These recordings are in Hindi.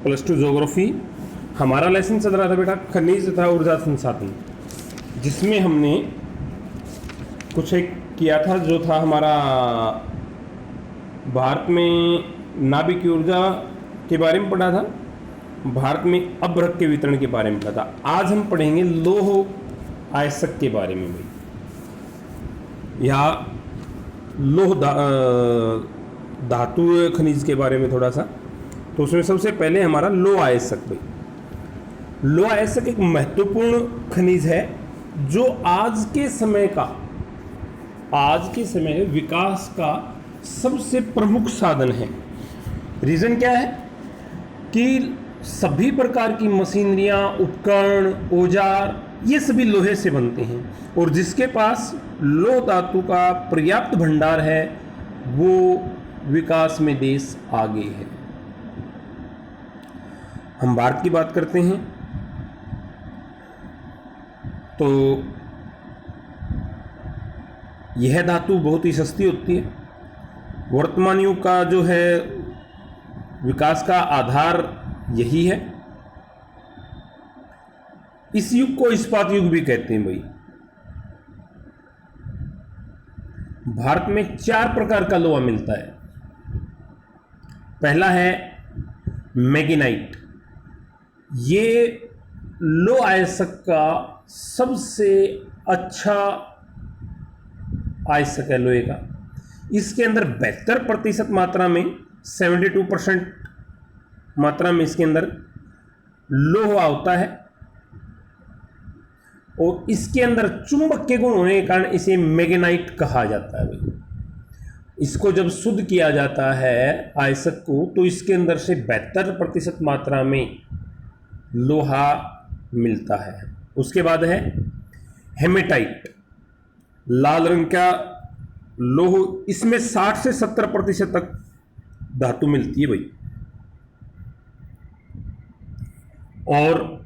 प्लस टू ज्योग्राफी हमारा लेसन चल रहा था बेटा खनिज तथा ऊर्जा संसाधन, जिसमें हमने कुछ एक किया था जो था हमारा भारत में नाभिकीय ऊर्जा के बारे में पढ़ा था, भारत में अभ्रक के वितरण के बारे में पढ़ा था। आज हम पढ़ेंगे लौह आयस्क के बारे में भाई, या लौह धातु खनिज के बारे में थोड़ा सा। तो उसमें सबसे पहले हमारा लौह आयस्क भाई। लौह आयस्क एक महत्वपूर्ण खनिज है जो आज के समय विकास का सबसे प्रमुख साधन है। रीज़न क्या है कि सभी प्रकार की मशीनरियाँ, उपकरण, औजार ये सभी लोहे से बनते हैं, और जिसके पास लौह धातु का पर्याप्त भंडार है वो विकास में देश आगे है। हम भारत की बात करते हैं तो यह धातु बहुत ही सस्ती होती है। वर्तमान युग का जो है विकास का आधार यही है। इस युग को इस्पात युग भी कहते हैं भाई। भारत में 4 प्रकार का लोहा मिलता है। पहला है मैग्नेटाइट। ये लौह आयस्क का सबसे अच्छा आयस्क है लोहे का। इसके अंदर 72% मात्रा में 72% मात्रा में इसके अंदर लोहा होता है, और इसके अंदर चुंबक के गुण होने के कारण इसे मैग्नेटाइट कहा जाता है भाई। इसको जब शुद्ध किया जाता है आयस्क को, तो इसके अंदर से 72% मात्रा में लोहा मिलता है। उसके बाद है हेमेटाइट, लाल रंग का लोह। इसमें 60 से 70% तक धातु मिलती है भाई, और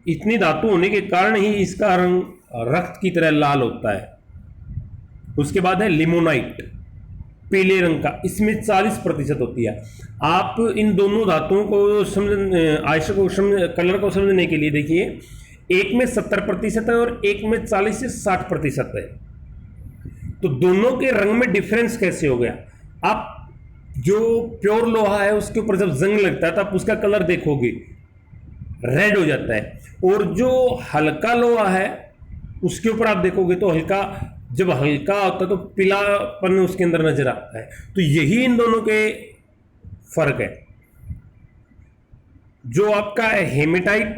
इतनी धातु होने के कारण ही इसका रंग रक्त की तरह लाल होता है। उसके बाद है लिमोनाइट, पीले रंग का। इसमें 40% होती है। आप इन दोनों धातुओं को आयस्क को कलर को समझने के लिए देखिए, एक में 70% है और एक में 40 से 60% है। तो दोनों के रंग में डिफरेंस कैसे हो गया? आप जो प्योर लोहा है उसके ऊपर जब जंग लगता है तो आप उसका कलर देखोगे रेड हो जाता है, और जो हल्का लोहा है उसके ऊपर आप देखोगे तो जब हल्का होता है तो पीलापन उसके अंदर नजर आता है। तो यही इन दोनों के फर्क है। जो आपका हेमेटाइट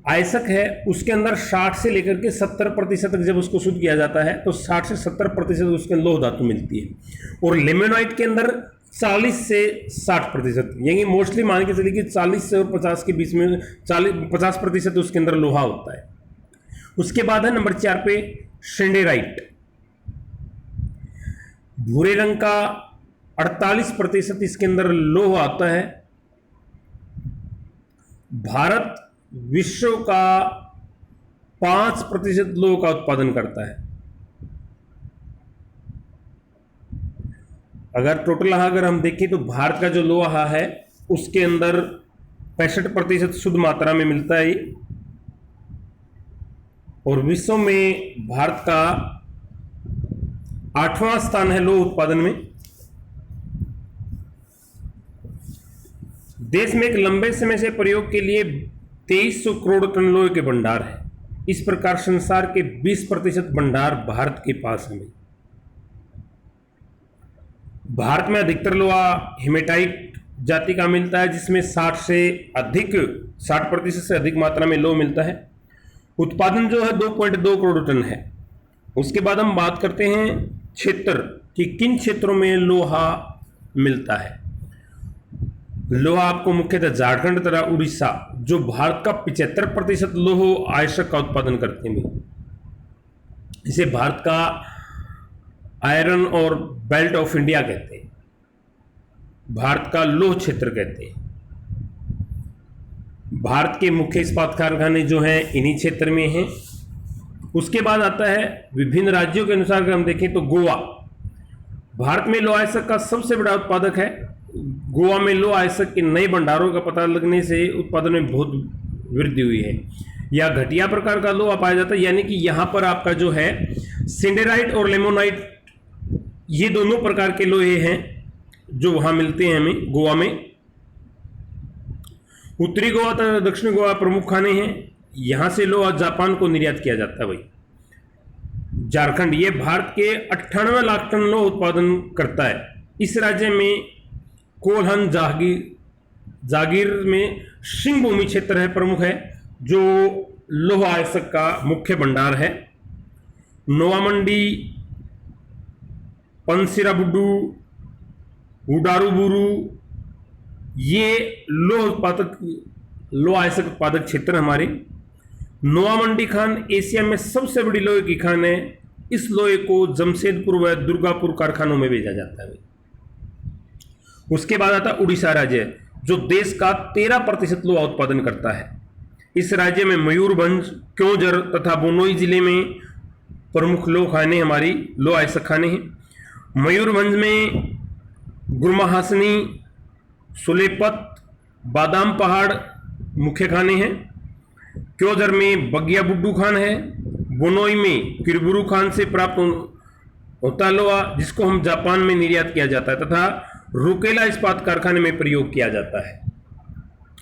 आयस्क है उसके अंदर 60 से लेकर के 70% तक जब उसको शुद्ध किया जाता है तो 60 से 70% उसके लोह धातु मिलती है, और लिमोनाइट के अंदर 40 से 60%, यानी मोस्टली मान के चलिए कि 40 से और 50 के बीच में 50% उसके अंदर लोहा होता है। उसके बाद है नंबर 4 पे शेंडेराइट, भूरे रंग का 48% इसके अंदर लोहा आता है। भारत विश्व का 5% लोह का उत्पादन करता है। अगर हम देखें तो भारत का जो लोहा है उसके अंदर 65% शुद्ध मात्रा में मिलता है, और विश्व में भारत का 8वां स्थान है लोह उत्पादन में। देश में एक लंबे समय से प्रयोग के लिए 2300 करोड़ टन लोहे के भंडार है। इस प्रकार संसार के 20% भंडार भारत के पास है। भारत में अधिकतर लोहा हेमेटाइट जाति का मिलता है, जिसमें 60% से अधिक मात्रा में लोह मिलता है। उत्पादन जो है 2.2 करोड़ टन है। उसके बाद हम बात करते हैं क्षेत्र कि किन क्षेत्रों में लोहा मिलता है। लोहा आपको मुख्यतः झारखंड तथा उड़ीसा, जो भारत का 75% लोह आयस्क का उत्पादन करते हैं, इसे भारत का आयरन और बेल्ट ऑफ इंडिया कहते हैं, भारत का लोह क्षेत्र कहते हैं। भारत के मुख्य इस्पात कारखाने जो हैं इन्हीं क्षेत्र में हैं। उसके बाद आता है विभिन्न राज्यों के अनुसार अगर हम देखें तो गोवा भारत में लोह आयस्क का सबसे बड़ा उत्पादक है। गोवा में लौह आयस्क के नए भंडारों का पता लगने से उत्पादन में बहुत वृद्धि हुई है। या घटिया प्रकार का लोहा पाया जाता है, यानी कि यहाँ पर आपका जो है सिंडेराइट और लेमोनाइट, ये दोनों प्रकार के लोहे हैं जो वहाँ मिलते हैं हमें गोवा में। उत्तरी गोवा तथा दक्षिण गोवा प्रमुख खाने हैं। यहाँ से लोहा जापान को निर्यात किया जाता है भाई। झारखंड, ये भारत के 98 लाख टन लोहा उत्पादन करता है। इस राज्य में कोल्हन जागीर में सिंह भूमि क्षेत्र है, प्रमुख है, जो लोह आयस्क का मुख्य भंडार है। नोवामंडी, पंसिराबुड्डू, उडारूबुरू, ये लोह आयस्क उत्पादक क्षेत्र हमारे। नोवामंडी खान एशिया में सबसे बड़ी लोहे की खान है। इस लोहे को जमशेदपुर व दुर्गापुर कारखानों में भेजा जाता है। उसके बाद आता उड़ीसा राज्य, जो देश का 13% लोहा उत्पादन करता है। इस राज्य में मयूरभंज, क्योंझर तथा बोनोई जिले में प्रमुख लोह खाने हमारी लोह आयस्क खाने हैं। मयूरभंज में गुरमाहासनी, सुलेपत, बादाम पहाड़ मुख्य खाने हैं। क्योंझर में बगिया बुड्डू खान है। बोनोई में किरबुरु खान से प्राप्त होता लोहा, जिसको हम जापान में निर्यात किया जाता है तथा रुकेला इस्पात कारखाने में प्रयोग किया जाता है।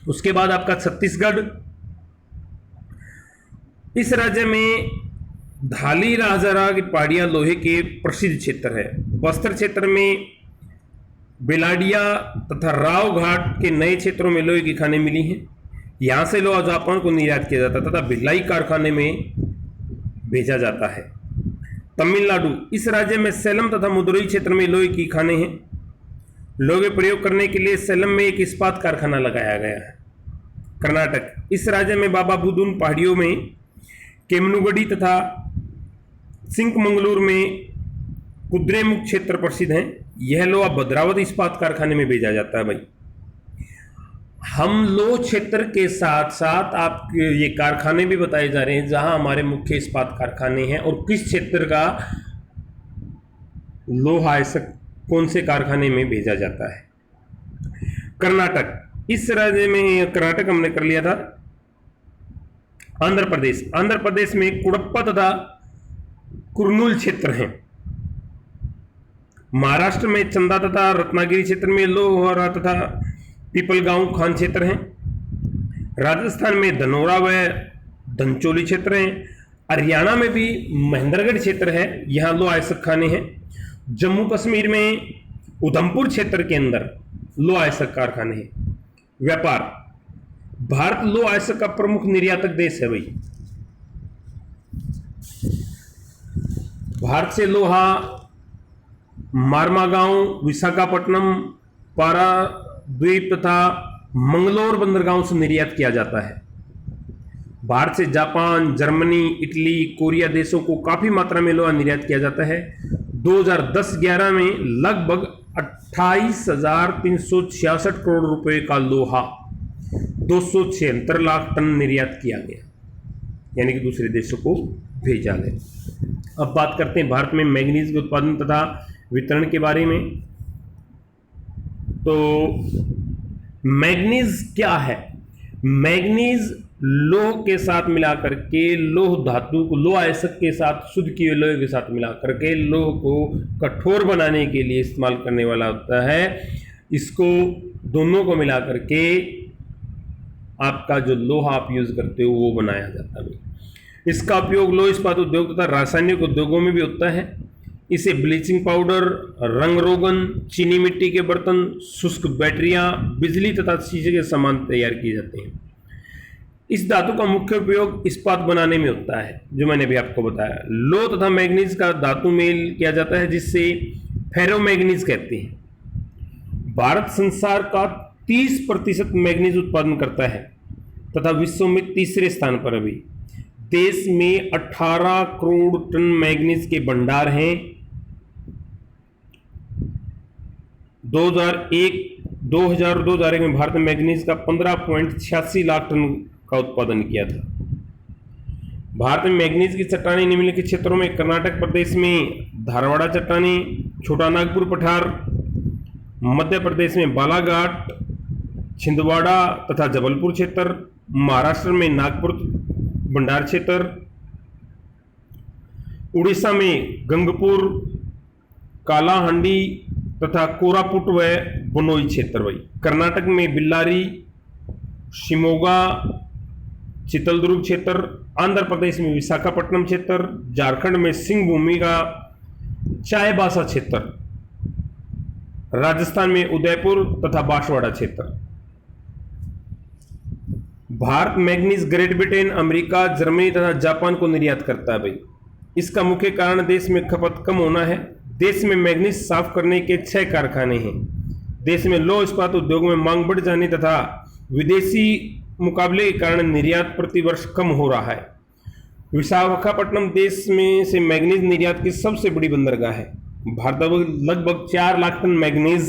उसके बाद आपका छत्तीसगढ़, इस राज्य में धाली राजरा की पहाड़ियां लोहे के प्रसिद्ध क्षेत्र है। बस्तर क्षेत्र में बेलाडिया तथा राव घाट के नए क्षेत्रों में लोहे की खानें मिली हैं। यहाँ से लोहा जापान को निर्यात किया जाता है तथा भिलाई कारखाने में भेजा जाता है। तमिलनाडु, इस राज्य में सेलम तथा मदुरई क्षेत्र में लोहे की खानें हैं। लोहे प्रयोग करने के लिए सेलम में एक इस्पात कारखाना लगाया गया है। कर्नाटक, इस राज्य में बाबा बुदुन पहाड़ियों में केमनुगढ़ी तथा सिंकमंगलूर में कुद्रेमुख क्षेत्र प्रसिद्ध हैं। यह लोहा भद्रावती इस्पात कारखाने में भेजा जाता है भाई। हम लोह क्षेत्र के साथ साथ आपके ये कारखाने भी बताए जा रहे हैं जहां हमारे मुख्य इस्पात कारखाने हैं और किस क्षेत्र का लोह आयस्क कौन से कारखाने में भेजा जाता है। कर्नाटक, इस राज्य में कर्नाटक हमने कर लिया था। आंध्र प्रदेश, आंध्र प्रदेश में कुड़प्पा तथा कुर्नूल क्षेत्र हैं। महाराष्ट्र में चंदा तथा रत्नागिरी क्षेत्र में लोहारा तथा पीपलगांव खान क्षेत्र हैं। राजस्थान में धनोरा व धनचोली क्षेत्र हैं। हरियाणा में भी महेंद्रगढ़ क्षेत्र है, यहाँ लोह आयस्क खाने हैं। जम्मू कश्मीर में उधमपुर क्षेत्र के अंदर लोह आयस्क कारखाने हैं। व्यापार, भारत लोह आयस्क का प्रमुख निर्यातक देश है भाई। भारत से लोहा मारमागांव, विशाखापट्टनम, पाराद्वीप तथा मंगलोर बंदरगांव से निर्यात किया जाता है। भारत से जापान, जर्मनी, इटली, कोरिया देशों को काफी मात्रा में लोहा निर्यात किया जाता है। 2010-11 में लगभग 28,366 करोड़ रुपए का लोहा 276 लाख टन निर्यात किया गया, यानी कि दूसरे देशों को भेजा गया। अब बात करते हैं भारत में मैग्नीज के उत्पादन तथा वितरण के बारे में। तो मैग्नीज क्या है? मैग्नीज लोह के साथ मिलाकर के लोह धातु को लोह आयस्क के साथ शुद्ध किए लोहे के साथ मिलाकर के लोह को कठोर बनाने के लिए इस्तेमाल करने वाला होता है। इसको दोनों को मिलाकर के आपका जो लोहा आप यूज करते हो वो बनाया जाता है। इसका उपयोग लोह इस्पात उद्योग तथा रासायनिक उद्योगों में भी होता है। इसे ब्लीचिंग पाउडर, रंग रोगन, चीनी मिट्टी के बर्तन, शुष्क बैटरियां, बिजली तथा शीशे के सामान तैयार किए जाते हैं। इस धातु का मुख्य उपयोग इस्पात बनाने में होता है, जो मैंने भी आपको बताया। लोह तथा मैग्नीज का धातु मेल किया जाता है, जिससे फेरोमैग्नीज कहते हैं। भारत संसार का 30% मैग्नीज उत्पादन करता है तथा विश्व में तीसरे स्थान पर अभी। देश में 18 करोड़ टन मैग्नीज के भंडार हैं। 2001 में भारत ने मैग्नीज का 15.86 लाख टन का उत्पादन किया था। भारत में मैग्नीज की चट्टानें निम्नलिखित क्षेत्रों में कर्नाटक प्रदेश में धारवाड़ा चट्टानें, छोटा नागपुर पठार, मध्य प्रदेश में बालाघाट, छिंदवाड़ा तथा जबलपुर क्षेत्र, महाराष्ट्र में नागपुर, भंडार क्षेत्र, उड़ीसा में गंगपुर, कालाहांडी तथा कोरापुट व बनोई क्षेत्र भाई। कर्नाटक में बिल्लारी, शिमोगा, चित्रदुर्ग क्षेत्र, आंध्र प्रदेश में विशाखापट्टनम क्षेत्र, झारखंड में सिंहभूमि का चाईबासा क्षेत्र, राजस्थान में उदयपुर तथा बांसवाड़ा क्षेत्र। Bharat manganese great Britain, America, Germany तथा जापान को निर्यात करता है भाई। इसका मुख्य कारण देश में खपत कम होना है। देश में मैग्नीज साफ करने के 6 कारखाने हैं। देश में लौह इस्पात उद्योग में मांग बढ़ जाने तथा विदेशी मुकाबले के कारण निर्यात प्रतिवर्ष कम हो रहा है। विशाखापट्टनम देश में से मैग्नीज निर्यात की सबसे बड़ी बंदरगाह है। भारत लगभग 4 लाख टन मैग्नीज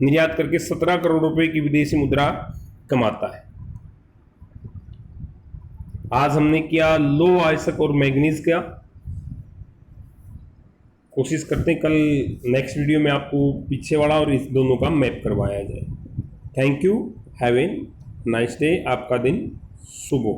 निर्यात करके 17 करोड़ रुपए की विदेशी मुद्रा कमाता है। आज हमने किया लौह अयस्क और मैग्नीज का। कोशिश करते हैं कल नेक्स्ट वीडियो में आपको पीछे वाला और इस दोनों का मैप करवाया जाए। Thank you, have a nice day. आपका दिन शुभ हो।